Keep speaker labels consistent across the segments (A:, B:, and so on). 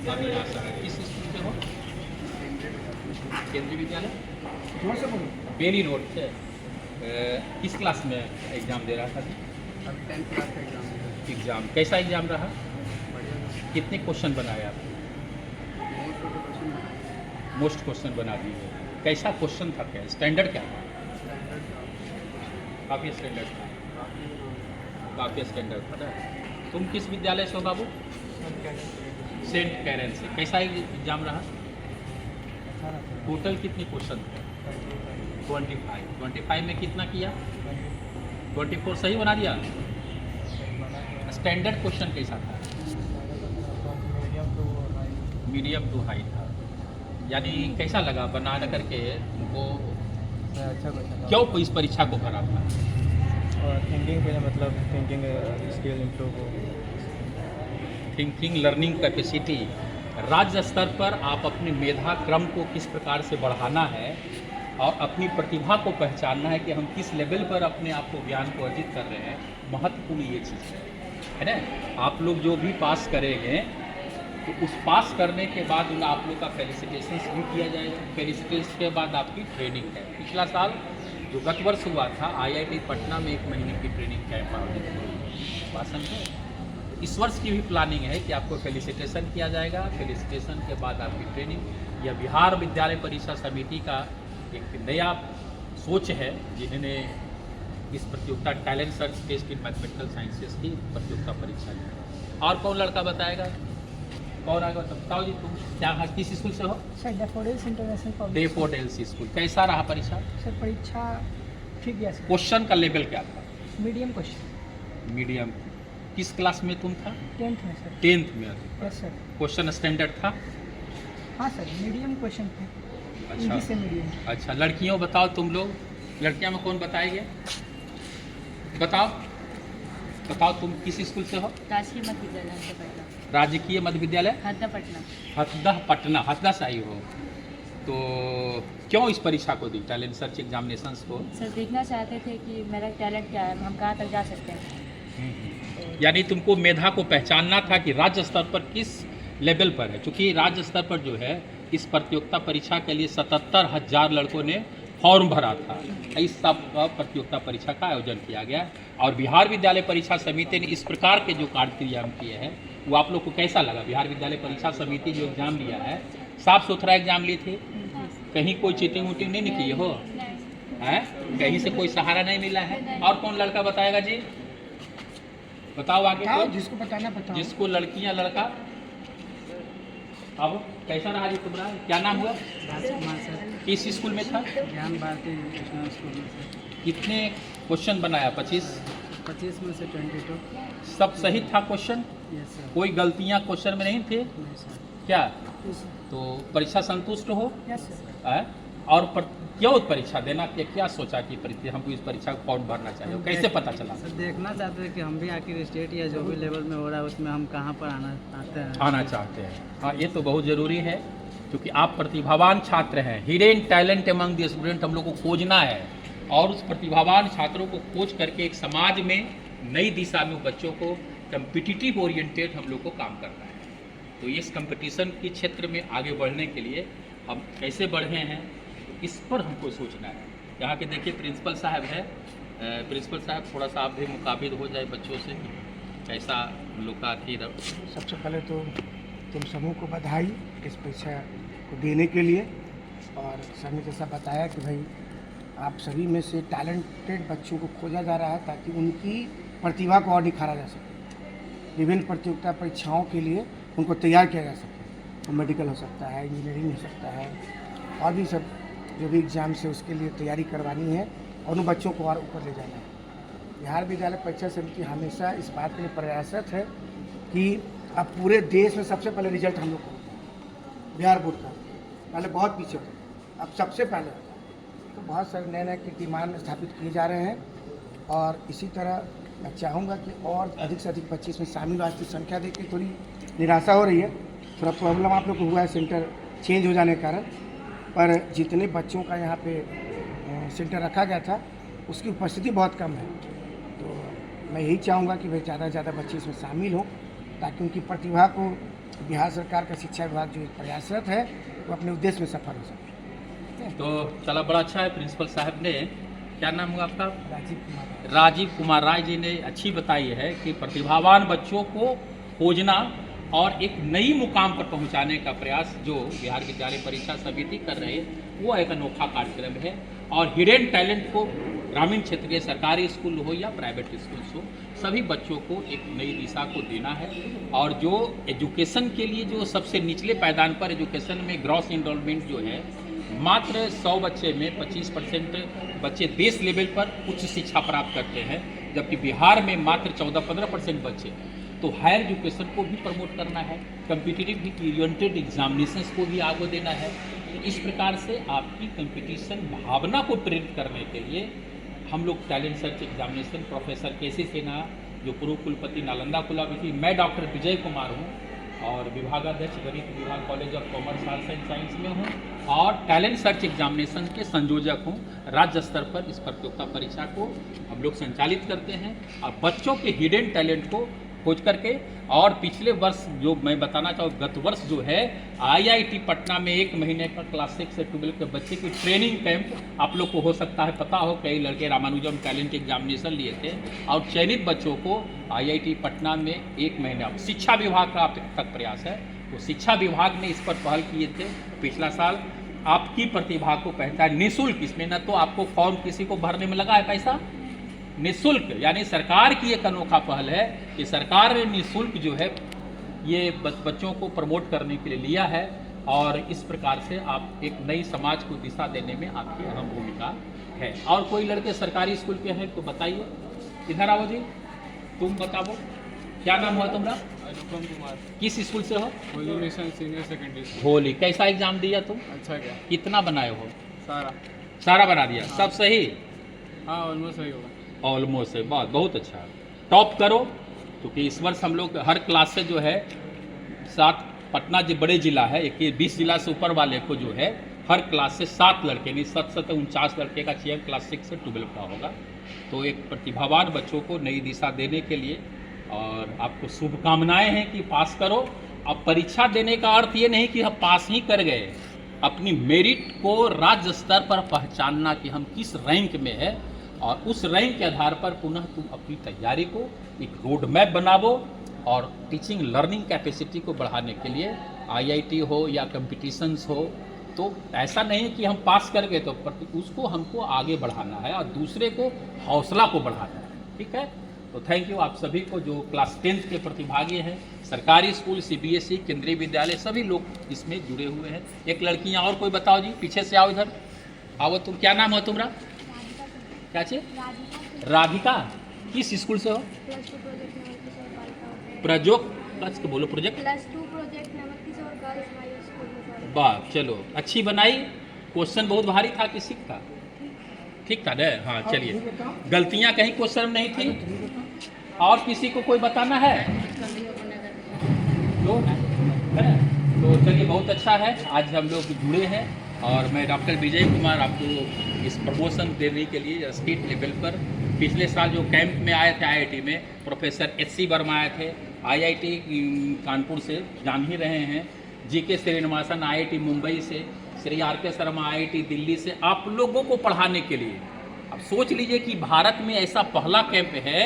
A: अभिलाषा है। किस स्कूल से हो? केंद्रीय विद्यालय
B: जोर से बोलो।
A: बेली रोड से। किस क्लास में एग्ज़ाम दे रहा था?
B: अभी 10th क्लास का एग्जाम है।
A: एग्ज़ाम कैसा एग्ज़ाम रहा?
B: बढ़िया।
A: कितने क्वेश्चन बनाए आप?
B: मोस्ट ऑफ द क्वेश्चन है।
A: मोस्ट क्वेश्चन बना दिए। कैसा क्वेश्चन था? क्या स्टैंडर्ड क्या था?
B: स्टैंडर्ड का
A: काफ़ी स्टैंडर्ड था।
B: काफ़ी
A: काफ़ी स्टैंडर्ड था ना। तुम किस विद्यालय से हो बाबू? सेंट कैरन से। कैसा एग्ज़ाम रहा? टोटल कितने क्वेश्चन थे? 25 में कितना किया? 24 सही बना दिया। स्टैंडर्ड क्वेश्चन कैसा था? मीडियम टू हाई था। यानी कैसा लगा बना करके तुमको?
C: अच्छा क्वेश्चन
A: क्यों इस परीक्षा को करा था?
C: और थिंकिंग पे मतलब थिंकिंग स्किल इम्प्रूव हो।
A: थिंकिंग लर्निंग कैपेसिटी राज्य स्तर पर आप अपने मेधा क्रम को किस प्रकार से बढ़ाना है और अपनी प्रतिभा को पहचानना है कि हम किस लेवल पर अपने आप को ज्ञान को अर्जित कर रहे हैं। महत्वपूर्ण ये चीज़ है ना। आप लोग जो भी पास करेंगे तो उस पास करने के बाद उन आप लोग का फेलिसिटेशन भी किया जाएगा। फेलिसिटेशन के बाद आपकी ट्रेनिंग है। पिछला साल जो गत वर्ष हुआ था IIT पटना में 1 महीने की ट्रेनिंग कैंप आयोजित हुई। भाषण है। इस वर्ष की भी प्लानिंग है कि आपको फेलिसिटेशन किया जाएगा। फेलिसिटेशन के बाद आपकी ट्रेनिंग। यह बिहार विद्यालय परीक्षा समिति का एक नया सोच है जिन्होंने इस प्रतियोगिता talent search test in mathematical sciences की प्रतियोगिता परीक्षा ली। और कौन लड़का बताएगा? कौन आएगा? बताओ जी। तुम क्या किस स्कूल से हो?
D: Sir daffodils international public
A: daffodils school. कैसा रहा परीक्षा?
D: सर परीक्षा ठीक गया सर।
A: क्वेश्चन का लेवल क्या था?
D: Medium question.
A: मीडियम। किस क्लास में तुम था?
D: 10th में सर।
A: 10th में।
D: Yes sir.
A: क्वेश्चन स्टैंडर्ड था?
D: हाँ सर मीडियम क्वेश्चन थे।
A: अच्छा।
D: हिंदी से मीडियम।
A: अच्छा लड़कियों बताओ तुम लोग। लड़कियां में कौन बताएंगे? बताओ बताओ तुम किस स्कूल से हो?
E: राजकीय मध्य विद्यालय हत्दा
A: राजकीय मध्य विद्यालय
E: पटना।
A: हथदा पटना। हथदा से आई हो तो क्यों इस परीक्षा को दी? टैलेंट सर्च एग्जामिनेशंस को?
E: सर देखना चाहते थे कि मेरा टैलेंट क्या है, हम कहाँ तक जा सकते हैं।
A: यानी तुमको मेधा को पहचानना था कि राज्य स्तर पर किस लेवल पर है। क्योंकि राज्य स्तर पर जो है इस प्रतियोगिता परीक्षा के लिए 77,000 लड़कों ने फॉर्म भरा था। इस सब प्रतियोगिता परीक्षा का आयोजन किया गया और बिहार विद्यालय परीक्षा समिति ने इस प्रकार के जो कार्यक्रम किए हैं वो आप लोग को कैसा लगा? बिहार विद्यालय परीक्षा समिति जो एग्ज़ाम लिया है साफ सुथरा एग्जाम ली थी? कहीं कोई चीटिंग वूटिंग नहीं की हो? हैं? कहीं से कोई सहारा नहीं मिला है? और कौन लड़का बताएगा जी? बताओ आगे।
D: बताओ
A: कोई?
D: जिसको बताना बताओ।
A: जिसको लड़कियां लड़का। अब कैसा रहा जी तुम्हारा? क्या नाम हुआ?
B: राजकुमार सर।
A: किस स्कूल में था?
B: ज्ञान भारती नेशनल स्कूल में सर।
A: कितने क्वेश्चन बनाया? 25।
B: 25 में से 22।
A: सब सही था क्वेश्चन?
B: Yes sir.
A: कोई गलतियां क्वेश्चन में नहीं थे
B: नहीं सर।
A: क्या? तो परीक्षा संतुष्ट हो?
D: Yes sir.
A: है? और क्यों परीक्षा देना? क्या सोचा कि हमको इस परीक्षा को फॉर्म भरना चाहिए? कैसे पता चला?
B: सर देखना चाहते हैं कि हम भी आखिर स्टेट या जो भी लेवल में हो रहा है उसमें हम कहाँ पर आना
A: चाहते हैं। हाँ ये तो बहुत ज़रूरी है क्योंकि आप प्रतिभावान छात्र हैं। Hidden talent among the student हम लोग को खोजना है और उस प्रतिभावान छात्रों को खोज करके एक समाज में नई दिशा में बच्चों को कम्पिटिटिव ओरिएंटेड हम लोग को काम करना है। तो इस कंपटीशन के क्षेत्र में आगे बढ़ने के लिए हम कैसे बढ़े हैं इस पर हमको सोचना है। यहाँ के देखिए प्रिंसिपल साहब है। प्रिंसिपल साहब थोड़ा सा आप भी मुकाबिल हो जाए बच्चों से कैसा हम लोग का आखिर।
F: सबसे पहले तो तुम समूह को बधाई इस परीक्षा को देने के लिए। और सर ने जैसा बताया कि भाई आप सभी में से टैलेंटेड बच्चों को खोजा जा रहा है ताकि उनकी प्रतिभा को और निखारा जा सके। विभिन्न प्रतियोगिता परीक्षाओं के लिए उनको तैयार किया जा सके। वो मेडिकल हो सकता है, इंजीनियरिंग हो सकता है और भी सब जो भी एग्ज़ाम से उसके लिए तैयारी करवानी है और उन बच्चों को और ऊपर ले जाना है। बिहार विद्यालय परीक्षा समिति हमेशा इस बात के लिए प्रयासरत है कि अब पूरे देश में सबसे पहले रिजल्ट हम लोग को होता है। बिहार बोर्ड का पहले बहुत पीछे होता है, अब सबसे पहले होता है। तो बहुत सारे नए नए कीर्तिमान स्थापित किए जा रहे हैं और इसी तरह मैं चाहूँगा कि और अधिक से अधिक बच्चे इसमें शामिल हो। आज की संख्या देख के थोड़ी निराशा हो रही है, थोड़ा प्रॉब्लम आप लोग को हुआ है सेंटर चेंज हो जाने के कारण, पर जितने बच्चों का यहाँ पे सेंटर रखा गया था उसकी उपस्थिति बहुत कम है। तो मैं यही चाहूँगा कि भाई ज़्यादा से ज़्यादा बच्चे इसमें शामिल हों ताकि उनकी प्रतिभा को बिहार सरकार का शिक्षा विभाग जो प्रयासरत है वो अपने उद्देश्य में सफल हो सके।
A: तो चला, बड़ा अच्छा है। प्रिंसिपल साहब ने, क्या नाम हुआ आपका?
F: राजीव
A: कुमार राय जी ने अच्छी बताई है कि प्रतिभावान बच्चों को खोजना और एक नई मुकाम पर पहुंचाने का प्रयास जो बिहार विद्यालय परीक्षा समिति कर रहे हैं वो एक अनोखा कार्यक्रम है। और हिडन टैलेंट को ग्रामीण क्षेत्रीय सरकारी स्कूल हो या प्राइवेट स्कूल्स हो, सभी बच्चों को एक नई दिशा को देना है। और जो एजुकेशन के लिए जो सबसे निचले पायदान पर एजुकेशन में ग्रॉस इनरोलमेंट जो है, मात्र 100 बच्चे में 25% बच्चे देश लेवल पर उच्च शिक्षा प्राप्त करते हैं, जबकि बिहार में मात्र 14-15% बच्चे। तो हायर एजुकेशन को भी प्रमोट करना है, कम्पिटिटिव ओरिएंटेड एग्जामिनेशंस को भी आगे देना है। इस प्रकार से आपकी कंपटीशन भावना को प्रेरित करने के लिए हम लोग टैलेंट सर्च एग्जामिनेशन, प्रोफेसर केसी सिन्हा जो पूर्व कुलपति नालंदा कुलाविधि, मैं डॉक्टर विजय कुमार हूँ और विभागाध्यक्ष गणित विभाग college of commerce arts and science में हूँ और टैलेंट सर्च एग्जामिनेशन के संयोजक हूँ। राज्य स्तर पर इस प्रतियोगिता परीक्षा को हम लोग संचालित करते हैं और बच्चों के हिडन टैलेंट को खोज करके। और पिछले वर्ष जो मैं बताना चाहूँ, गत वर्ष जो है IIT पटना में 1 महीने का क्लास 6 से 12 के बच्चे की ट्रेनिंग कैंप, आप लोग को हो सकता है पता हो, कई लड़के रामानुजम टैलेंट एग्जामिनेशन लिए थे और चयनित बच्चों को IIT पटना में 1 महीना, शिक्षा विभाग का अब तक प्रयास है, तो शिक्षा विभाग ने इस पर पहल किए थे पिछला साल। आपकी प्रतिभा को पहचान निःशुल्क, इसमें न तो आपको फॉर्म किसी को भरने में लगा है पैसा, निःशुल्क, यानी सरकार की एक अनोखा पहल है कि सरकार ने निःशुल्क जो है ये बच्चों को प्रमोट करने के लिए लिया है। और इस प्रकार से आप एक नई समाज को दिशा देने में आपकी अहम भूमिका है। और कोई लड़के सरकारी स्कूल के हैं तो बताइए, इधर आओ जी, तुम बताओ क्या नाम हुआ तुम्हारा?
C: अनुपम कुमार।
A: किस स्कूल से हो?
C: Holi mission senior secondary school.
A: Holi, कैसा एग्जाम दिया तुम?
C: अच्छा क्या?
A: कितना बनाए हो?
C: सारा
A: बना दिया? सब सही?
C: हाँ, ऑलमोस्ट सही होगा।
A: ऑलमोस्ट है, बहुत अच्छा। टॉप करो, क्योंकि इस वर्ष हम लोग हर क्लास से जो है 7, पटना जो बड़े जिला है, 20 जिला से ऊपर वाले को जो है हर क्लास से 7 लड़के, नहीं 7-49 लड़के का चयन क्लास 6 से 12 का होगा। तो एक प्रतिभावान बच्चों को नई दिशा देने के लिए और आपको शुभकामनाएं हैं कि पास करो। अब परीक्षा देने का अर्थ ये नहीं कि हम पास ही कर गए, अपनी मेरिट को राज्य स्तर पर पहचानना कि हम किस रैंक में है और उस रैंक के आधार पर पुनः तुम अपनी तैयारी को एक रोड मैप बनावो और टीचिंग लर्निंग कैपेसिटी को बढ़ाने के लिए IIT हो या कंपटीशंस हो, तो ऐसा नहीं है कि हम पास कर गए तो उसको हमको आगे बढ़ाना है और दूसरे को हौसला को बढ़ाना है। ठीक है, तो थैंक यू आप सभी को जो क्लास 10th के प्रतिभागी हैं, सरकारी स्कूल, CBSE, केंद्रीय विद्यालय, सभी लोग इसमें जुड़े हुए हैं। एक लड़कियां और कोई बताओ जी, पीछे से आओ, इधर आओ। तुम क्या नाम है तुम्हारा? क्या चीज? राधिका। किस स्कूल से हो? प्रोजेक्ट बोलो, प्रोजेक्ट
G: +2 प्रोजेक्ट नमक किशोर गर्ल्स हाई स्कूल में।
A: वाह, चलो अच्छी बनाई। क्वेश्चन बहुत भारी था कि ठीक था? ठीक था ना? हाँ, चलिए, गलतियां कहीं क्वेश्चन में नहीं थी। और किसी को कोई बताना है तो चलिए, बहुत अच्छा है, आज हम लोग जुड़े हैं। और मैं डॉक्टर विजय कुमार आपको इस प्रमोशन देने के लिए स्टेट लेवल पर पिछले साल जो कैंप में आए थे IIT में, प्रोफेसर HC वर्मा आए थे IIT कानपुर से, जान ही रहे हैं, GK श्रीनिवासन IIT मुंबई से, श्री RK शर्मा IIT दिल्ली से, आप लोगों को पढ़ाने के लिए। अब सोच लीजिए कि भारत में ऐसा पहला कैंप है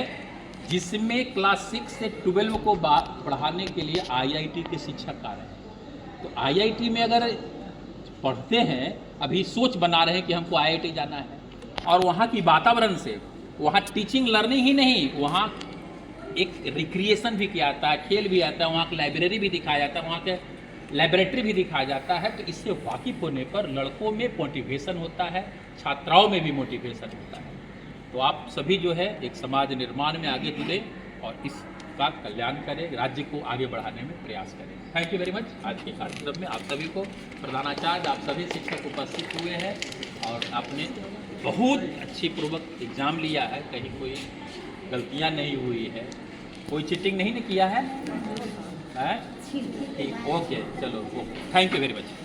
A: जिसमें क्लास 6 से 12 को पढ़ाने के लिए IIT के शिक्षक आ रहे हैं। तो IIT में अगर पढ़ते हैं, अभी सोच बना रहे हैं कि हमको IIT जाना है, और वहाँ की वातावरण से, वहाँ टीचिंग लर्निंग ही नहीं, वहाँ एक रिक्रिएशन भी किया जाता है, खेल भी आता है, वहाँ की लाइब्रेरी भी दिखाया जाता है, वहाँ के लैबोरेटरी भी दिखाया जाता है। तो इससे वाकिफ होने पर लड़कों में मोटिवेशन होता है, छात्राओं में भी मोटिवेशन होता है। तो आप सभी जो है एक समाज निर्माण में आगे जुड़े और इसका कल्याण करें, राज्य को आगे बढ़ाने में प्रयास करें। Thank you very much. आज के कार्यक्रम में आप सभी को, प्रधानाचार्य, आप सभी शिक्षक उपस्थित हुए हैं और आपने बहुत अच्छी पूर्वक एग्ज़ाम लिया है, कहीं कोई गलतियां नहीं हुई है, कोई चीटिंग नहीं किया है? ठीक, ओके, चलो, okay, thank you very much.